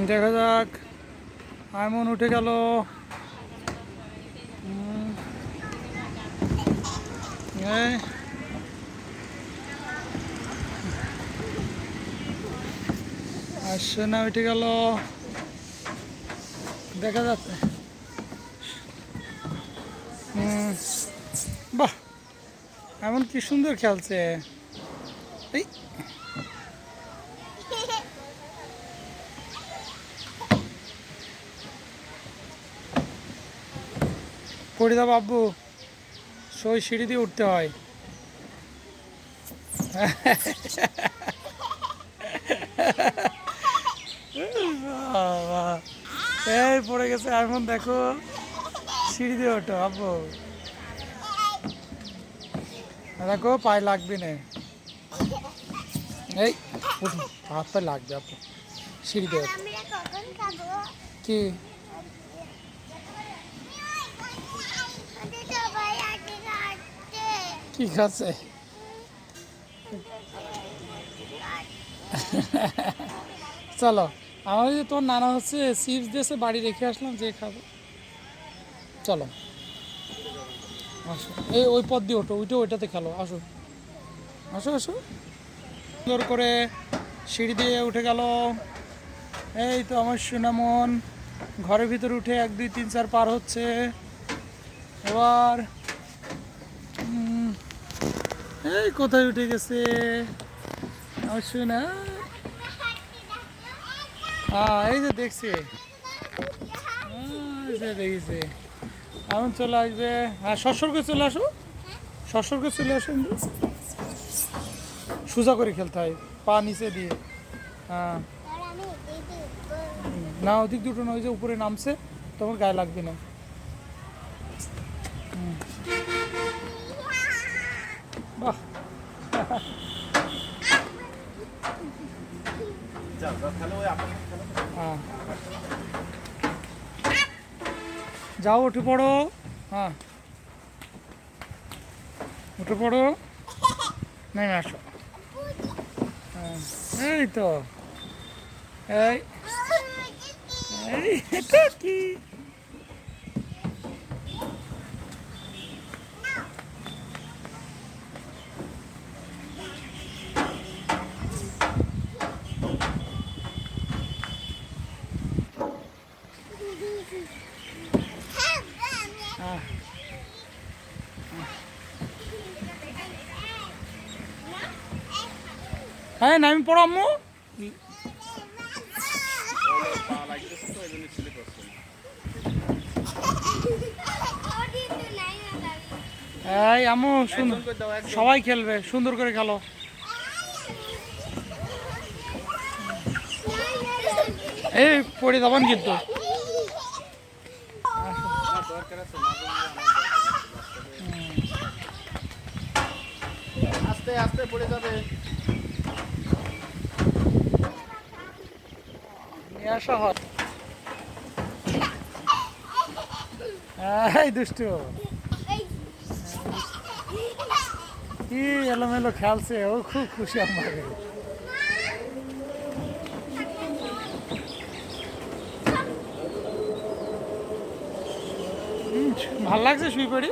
দেখা যাক। আয়মন উঠে গেল। আসছে না, উঠে গেল। দেখা যাচ্ছে। বাহ, এমন কি সুন্দর খেলছে। এই পড়ে দাও বাবু, সই সিঁড়ি দিয়ে উঠতে হয়। এই পড়ে গেছে এমন, দেখো সিঁড়ি দিয়ে ওঠো আব্বু। দেখো পায়ে লাগবে না। এই উঠো, হাত পায়ে লাগবে আপু। সিঁড়ি দিয়ে কি কি খাচ্ছে? চলো, আমার যে তোর নানা হচ্ছে চিপস দিয়েছে, বাড়ি রেখে আসলাম, যে খাবো। চলো আসো, এই ওই পথ দিয়ে ওঠো, ওইটা ওইটাতে খেলো। আসো আসো আসো। সুন্দর করে সিঁড়ি দিয়ে উঠে গেল। এই তো আমার সোনামন ঘরের ভিতরে উঠে 1 2 3 4 পার হচ্ছে। এবার এই কোথায় উঠে গেছে আমার সোনা? এই যে দেখছি, দেখেছি। এখন চলে আসবে। হ্যাঁ, সরসর করে চলে আসো, সরসর করে চলে আসো। সোজা করে খেলতে হয়, পা নিচে দিয়ে। হ্যাঁ, না ওদিক দুটো না, ওই যে উপরে নামছে, তোমার গায়ে লাগবে না। বাহ, হ্যাঁ যাও, উঠে পড়ো। হ্যাঁ, উঠে পড়ো, নেমে আসো। হ্যাঁ, এই তো, এই এই এটা কি? হ্যাঁ, নামি পড়ো আম্মু। এই আম্মু সুন্দর, সবাই খেলবে, সুন্দর করে খেলো। এই পড়ে যাবেন কিন্তু। আস্তে আস্তে পড়ে যাবে। নিয়ে আসা হয়। এই দুষ্টু কি এলোমেলো খেলছে, ও খুব খুশি আমাকে। ভাল লাগছে শুয়ে পড়ি।